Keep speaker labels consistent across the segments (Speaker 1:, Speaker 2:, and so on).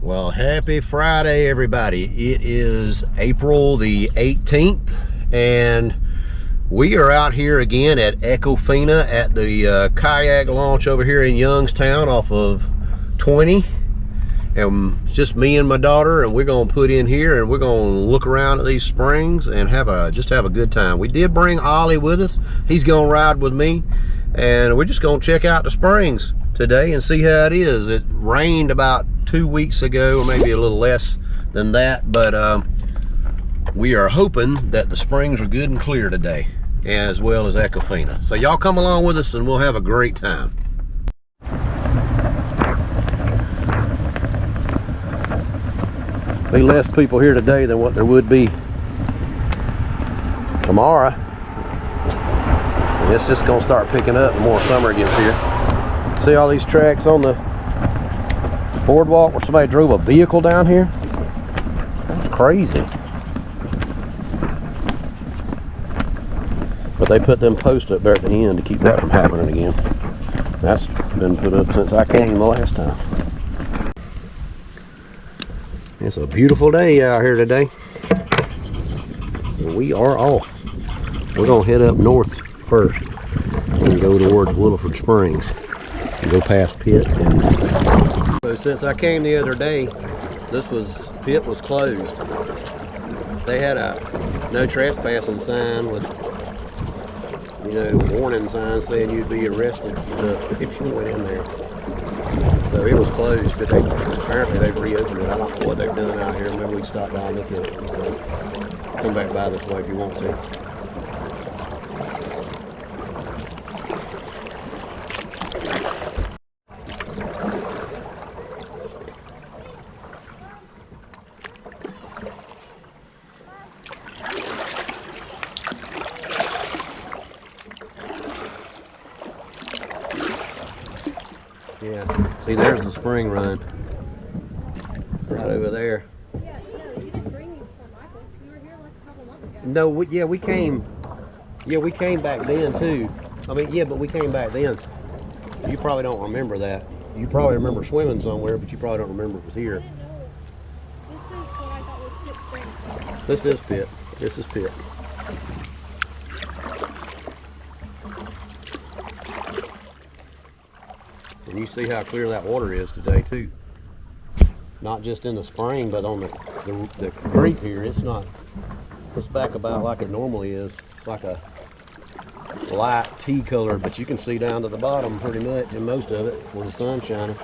Speaker 1: Well, happy Friday, everybody. It is April the 18th, and we are out here again at Econfina at the kayak launch over here in Youngstown off of 20. And it's just me and my daughter, and we're gonna put in here and we're gonna look around at these springs and just have a good time. We did bring Ollie with us. He's gonna ride with me, and we're just gonna check out the springs today and see how it is. It rained about 2 weeks ago, or maybe a little less than that, but we are hoping that the springs are good and clear today, as well as Econfina. So y'all come along with us and we'll have a great time. Be less people here today than what there would be tomorrow, and it's just gonna start picking up the more summer gets here. See all these tracks on the boardwalk where somebody drove a vehicle down here? That's crazy. But they put them posts up there at the end to keep that from happening again. That's been put up since I came the last time. It's a beautiful day out here today. And we are off. We're gonna head up north first and go towards Williford Springs and go past Pitt. And so since I came the other day, Pitt was closed. They had a no trespassing sign with, you know, warning signs saying you'd be arrested if you went in there. So it was closed, but apparently they've reopened it. I don't know what they've done out here. Maybe we can stop by and look at it. Come back by this way if you want to. Yeah, see, there's the spring run right over there.
Speaker 2: Yeah, you didn't bring me before, Michael. You were here like a couple months ago.
Speaker 1: No, we came. Yeah, we came back then too. I mean, yeah, but we came back then. You probably don't remember that. You probably remember swimming somewhere, but you probably don't remember it was here.
Speaker 2: This is what I thought was Pitt Springs.
Speaker 1: This is Pitt. This is Pitt. And you see how clear that water is today too. Not just in the spring, but on the creek here. It's back about like it normally is. It's like a light tea color, but you can see down to the bottom pretty much, and most of it where the sun's shining.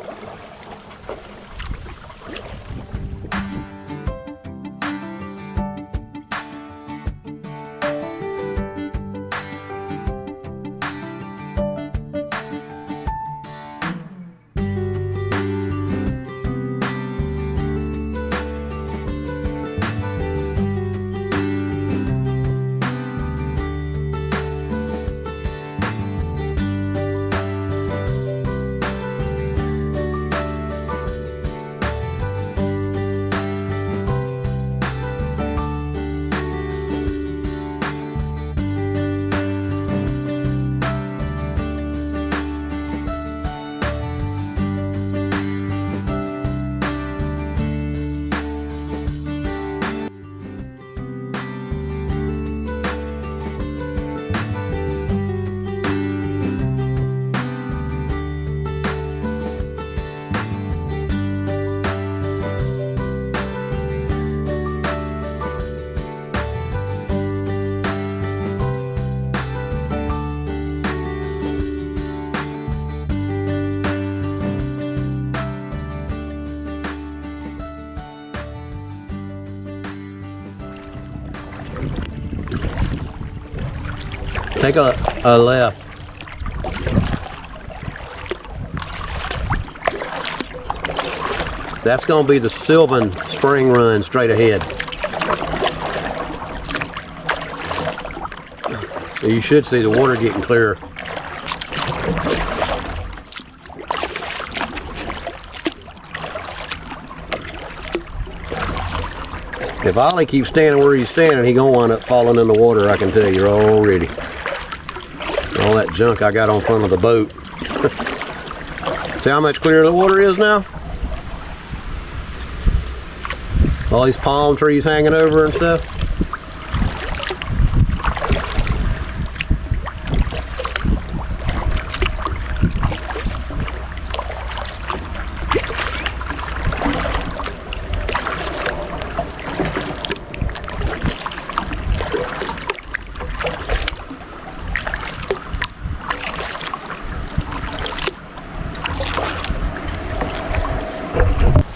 Speaker 1: Take a left. That's going to be the Sylvan spring run straight ahead. You should see the water getting clearer. If Ollie keeps standing where he's standing, he's gonna wind up falling in the water, I can tell you already. All that junk I got on front of the boat. See how much clearer the water is now? All these palm trees hanging over and stuff.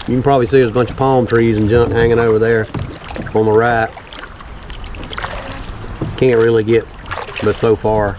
Speaker 1: You can probably see there's a bunch of palm trees and junk hanging over there on the right. Can't really get but so far.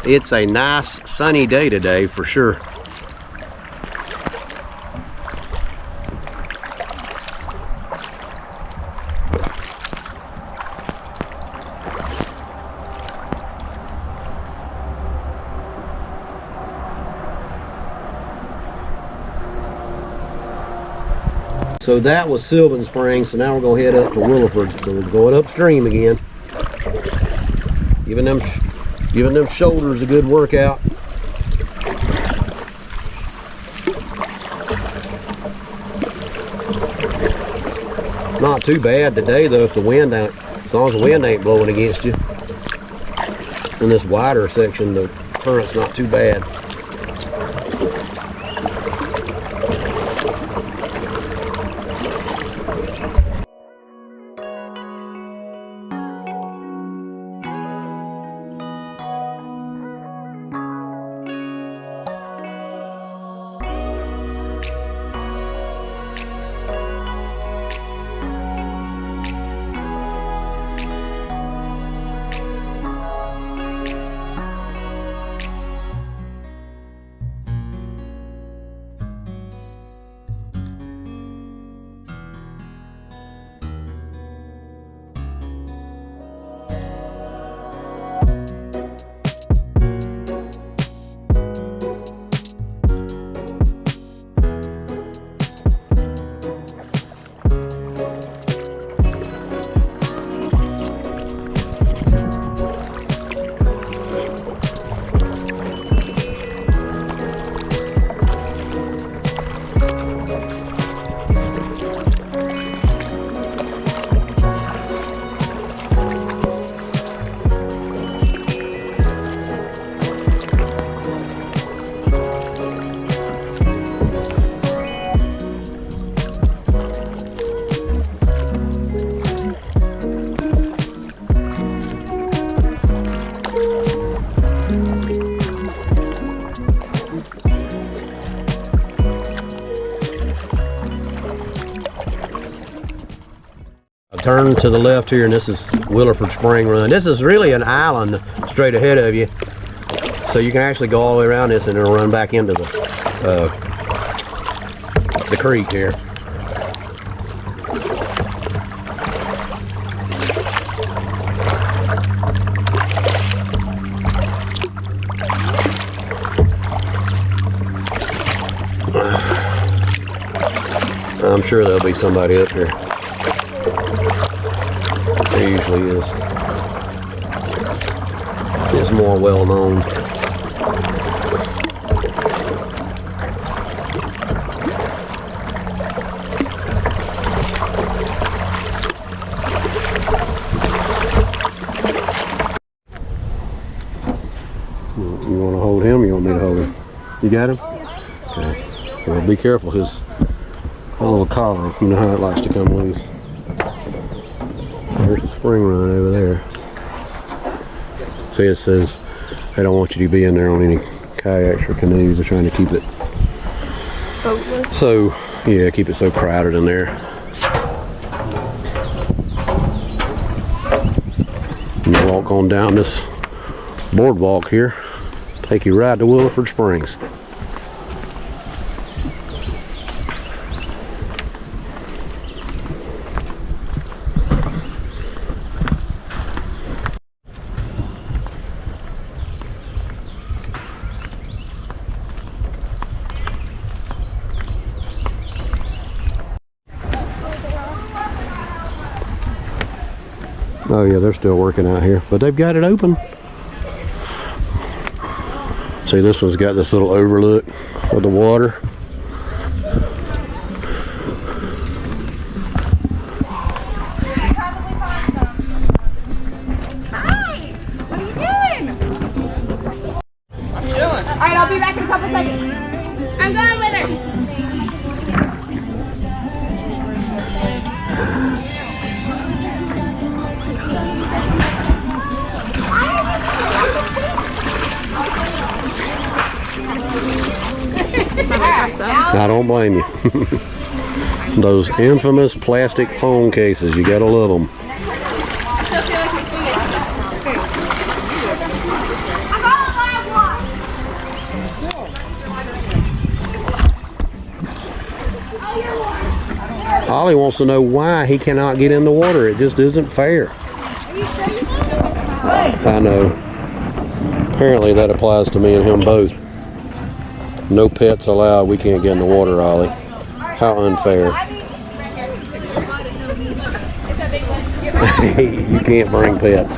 Speaker 1: It's a nice sunny day today for sure. So that was Sylvan Springs, so now we're gonna head up to Williford. So we're going upstream again. Giving them shoulders a good workout. Not too bad today though, if the wind out, as long as the wind ain't blowing against you. In this wider section, the current's not too bad. turn to the left here, and this is Williford Spring Run. This is really an island straight ahead of you, so you can actually go all the way around this and it'll run back into the creek here. I'm sure there'll be somebody up here. There usually is. It's more well known. You want to hold him, or you want me to hold him? You got him? Okay. Well, be careful, his little collar, you know how it likes to come loose. There's the spring run over there. See, it says they don't want you to be in there on any kayaks or canoes. They're trying to keep it boatless. So, yeah, keep it so crowded in there. And you walk on down this boardwalk here, take you right to Williford Springs. Oh yeah, they're still working out here, but they've got it open. See, this one's got this little overlook of the water.
Speaker 2: Hi! What are you doing? I'm chilling. Alright, I'll be back in a couple seconds. I'm going with her.
Speaker 1: I don't blame you. Those infamous plastic phone cases, you gotta love them.
Speaker 2: I still feel like we're swinging. I got a
Speaker 1: Ollie wants to know why he cannot get in the water. It just isn't fair.
Speaker 2: Are you sure you want to?
Speaker 1: I know. Apparently that applies to me and him both. No pets allowed. We can't get in the water, Ollie. How unfair. You can't bring pets.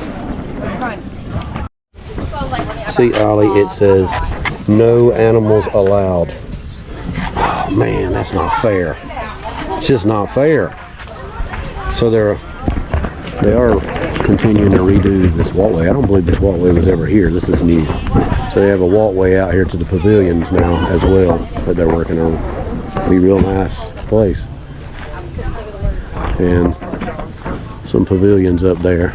Speaker 1: See, Ollie, it says no animals allowed. Oh man, that's not fair. It's just not fair. So they are continuing to redo this walkway. I don't believe this walkway was ever here. This is new. So they have a walkway out here to the pavilions now as well that they're working on. It'll be a real nice place. And some pavilions up there.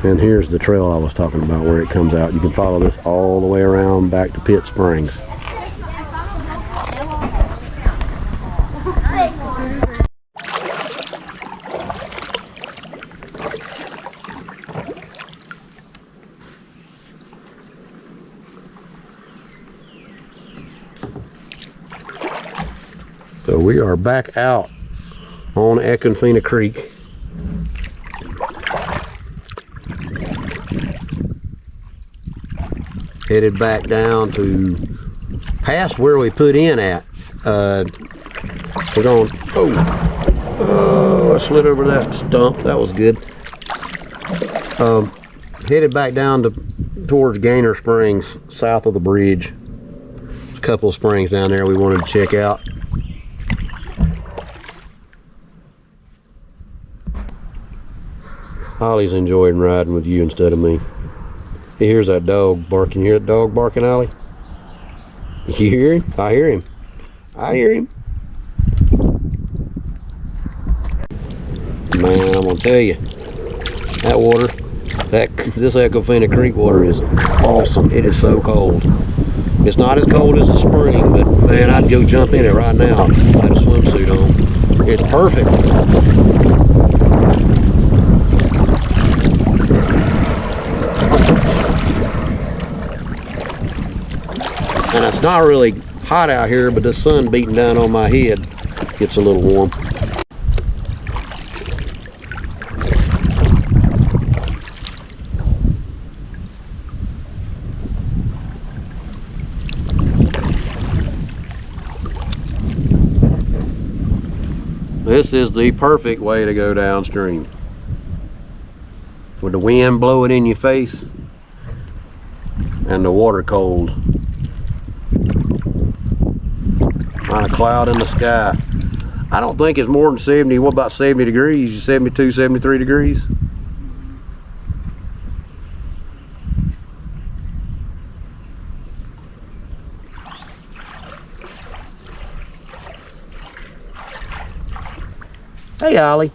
Speaker 1: And here's the trail I was talking about where it comes out. You can follow this all the way around back to Pitt Springs. So we are back out on Econfina Creek. Headed back down to past where we put in at. We're going, oh, I slid over that stump. That was good. Headed back down towards Gainer Springs, south of the bridge. There's a couple of springs down there we wanted to check out. Ollie's enjoying riding with you instead of me. He hears that dog barking. You hear that dog barking, Ollie? You hear him? I hear him. I hear him. Man, I'm gonna tell you, that water, this Econfina Creek water is awesome. It is so cold. It's not as cold as the spring, but man, I'd go jump in it right now. I had a swimsuit on. It's perfect. And it's not really hot out here, but the sun beating down on my head gets a little warm. This is the perfect way to go downstream. With the wind blowing in your face and the water cold. Not a cloud in the sky. I don't think it's more than 70, what about 70 degrees? 72, 73 degrees? Hey Ollie.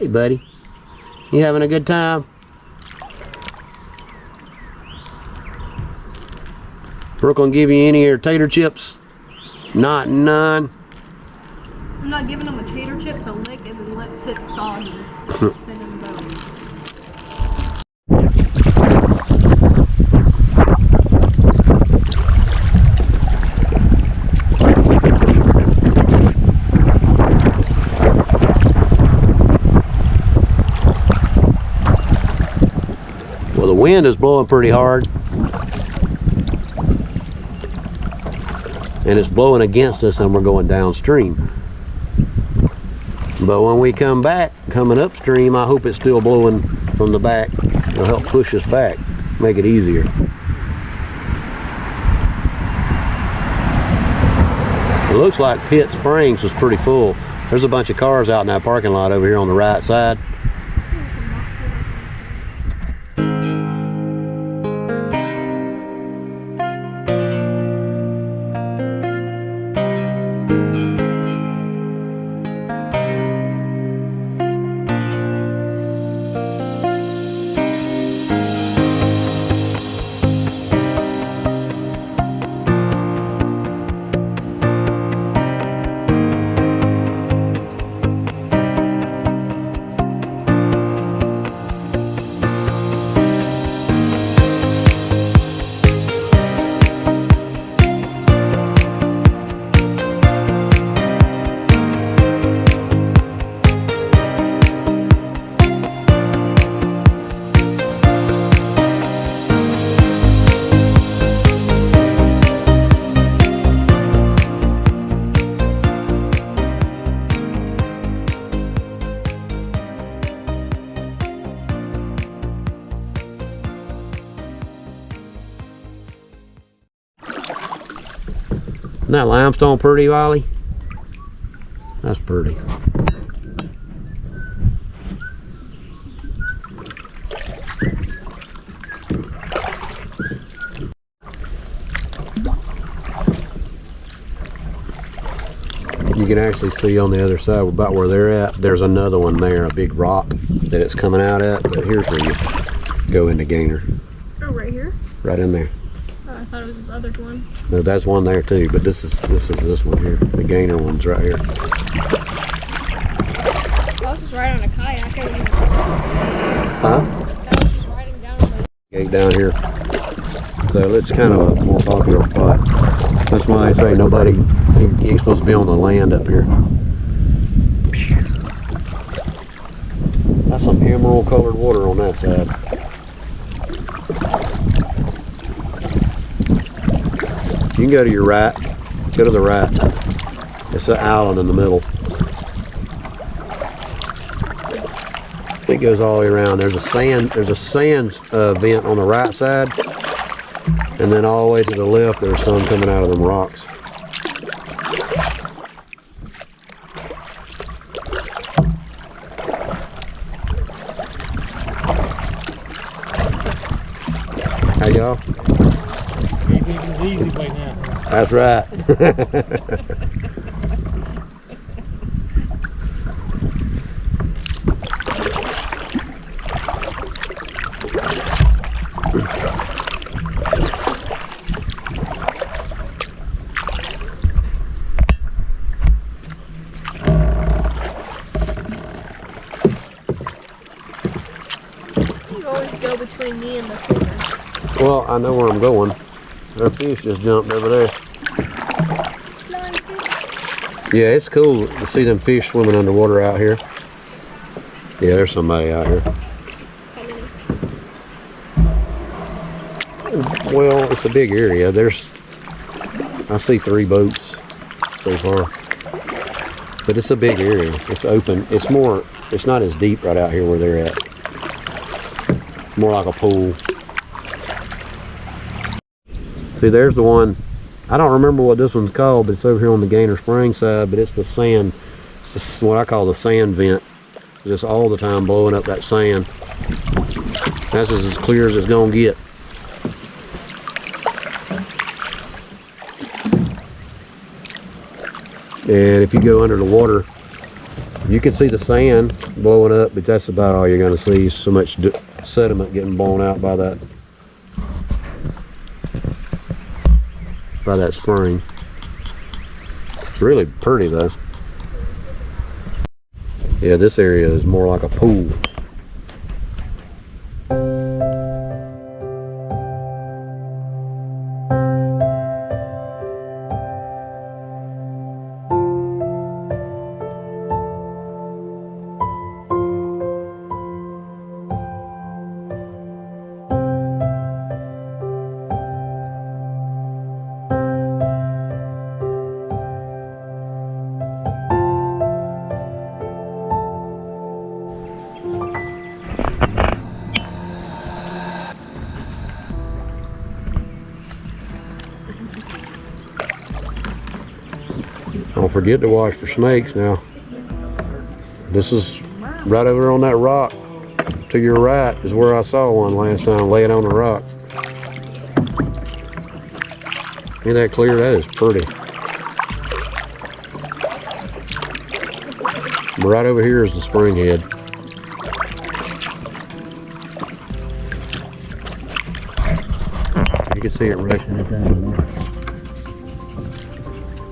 Speaker 1: Hey buddy. You having a good time? Brooke gonna give you any of your tater chips? Not none.
Speaker 2: I'm not giving them a tater chip to lick and then let it sit soggy. Send them back.
Speaker 1: Well, the wind is blowing pretty hard. And it's blowing against us and we're going downstream. But when we come back, coming upstream, I hope it's still blowing from the back. It'll help push us back, make it easier. It looks like Pitt Springs was pretty full. There's a bunch of cars out in that parking lot over here on the right side. Isn't that limestone pretty, Ollie? That's pretty. You can actually see on the other side, about where they're at, there's another one there, a big rock that it's coming out at. But here's where you go into Gainer.
Speaker 2: Oh, right here?
Speaker 1: Right in there.
Speaker 2: Oh, I thought it was this other one.
Speaker 1: No, that's one there too, but this is this one here. The Gainer one's right here.
Speaker 2: I was just riding on a kayak. I didn't even...
Speaker 1: Huh?
Speaker 2: I was just riding down on the...
Speaker 1: Gate down here. So it's kind of a more popular spot. That's why I say nobody, you ain't supposed to be on the land up here. That's some emerald colored water on that side. You can go to your right, go to the right. It's an island in the middle. It goes all the way around. There's a sand vent on the right side, and then all the way to the left there's some coming out of them rocks. Hey y'all.
Speaker 3: Keep things easy right now.
Speaker 1: That's right.
Speaker 2: You always go between me and the corner.
Speaker 1: Well, I know where I'm going. Our fish just jumped over there. Yeah, it's cool to see them fish swimming underwater out here. Yeah, there's somebody out here. Well, it's a big area. I see 3 boats so far. But it's a big area. It's open. It's not as deep right out here where they're at. More like a pool. See, there's the one. I don't remember what this one's called, but it's over here on the Gainer Spring side, but it's the sand. It's just what I call the sand vent. Just all the time blowing up that sand. That's as clear as it's gonna get. And if you go under the water, you can see the sand blowing up, but that's about all you're gonna see. So much sediment getting blown out by that spring. It's really pretty though. Yeah, this area is more like a pool. Don't forget to watch for snakes now. This is right over on that rock. To your right is where I saw one last time, laying on the rock. Ain't that clear? That is pretty. Right over here is the spring head. You can see it rushing it down there.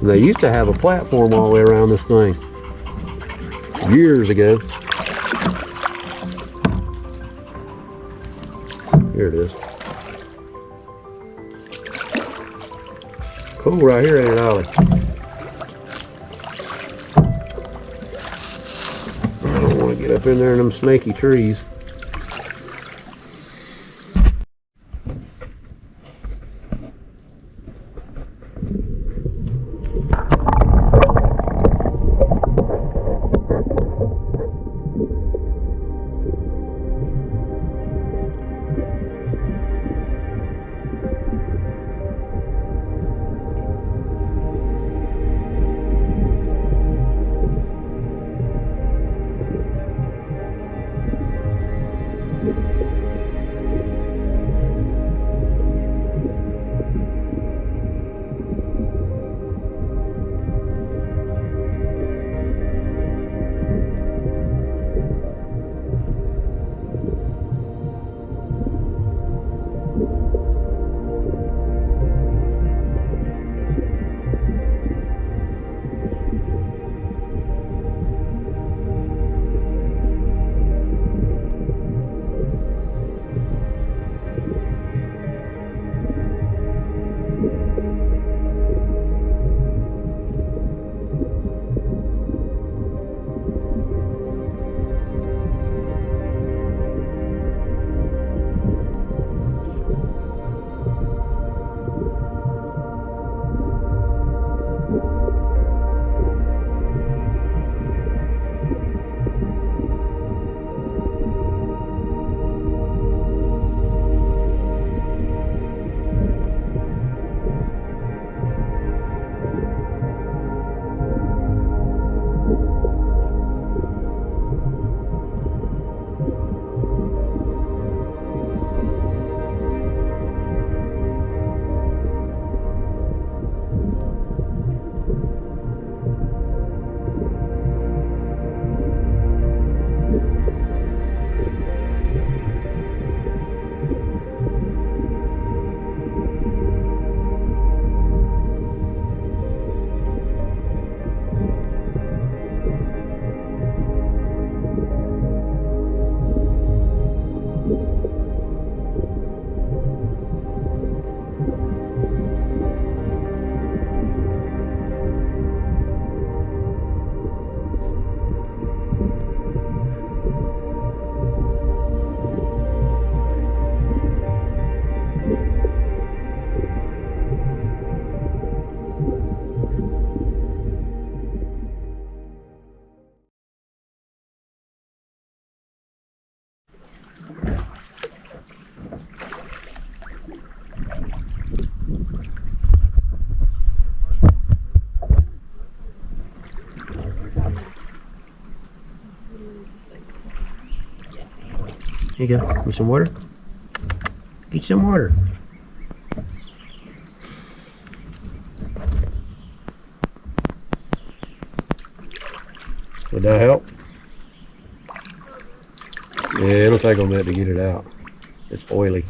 Speaker 1: They used to have a platform all the way around this thing years ago. Here it is. Cool right here, ain't it, Ollie? I don't want to get up in there in them snaky trees. Here you go. Give me some water. Get you some water. Would that help? Yeah, it'll take a minute to get it out. It's oily.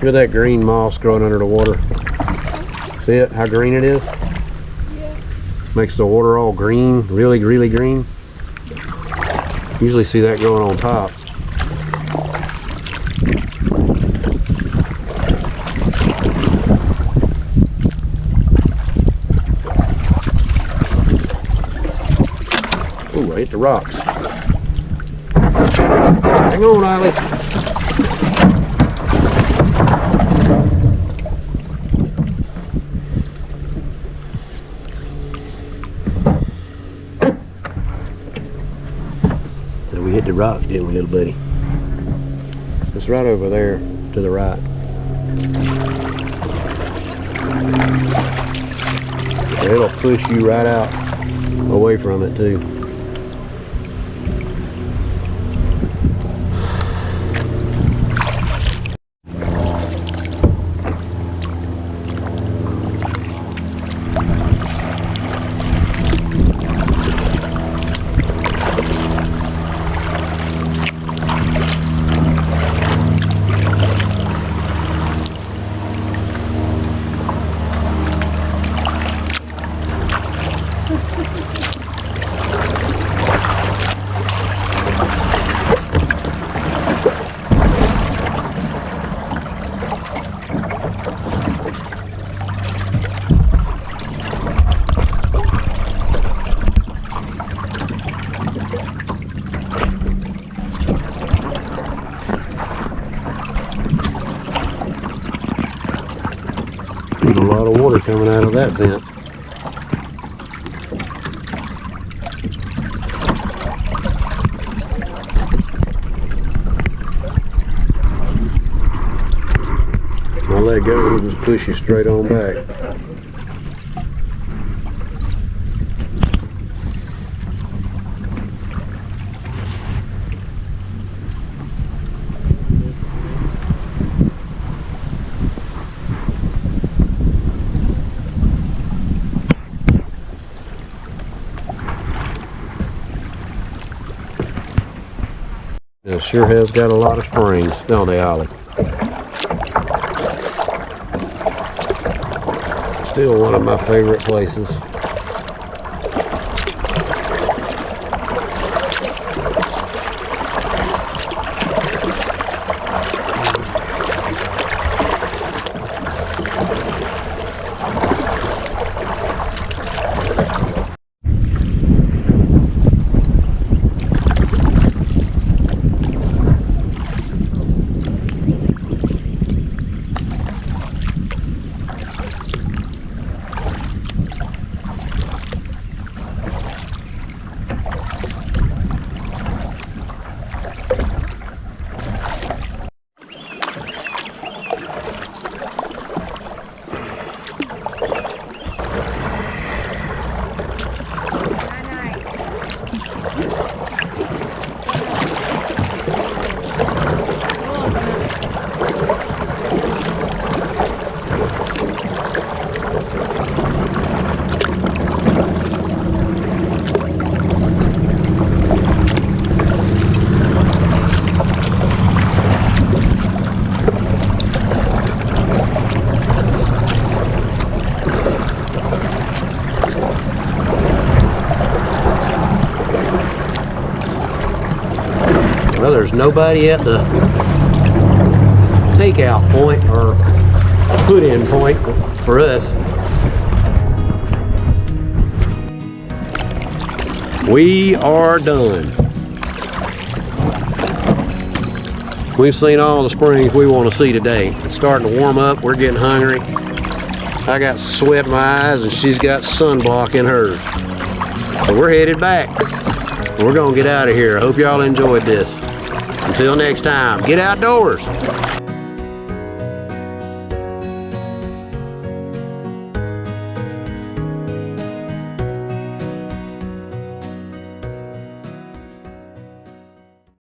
Speaker 1: Look at that green moss growing under the water. See it? How green it is?
Speaker 2: Yeah.
Speaker 1: Makes the water all green, really, really green. Usually see that growing on top. Ooh, I hit the rocks. Hang on, Ollie. We hit the rock, didn't we, little buddy? It's right over there to the right. It'll push you right out away from it too. There's a lot of water coming out of that vent. My let it go, it'll just push you straight on back. It sure has got a lot of springs, don't they, Ollie? Still one of my favorite places. Well, there's nobody at the takeout point or put-in point for us. We are done. We've seen all the springs we want to see today. It's starting to warm up. We're getting hungry. I got sweat in my eyes and she's got sunblock in hers. So we're headed back. We're gonna get out of here. I hope y'all enjoyed this. Until next time, get outdoors.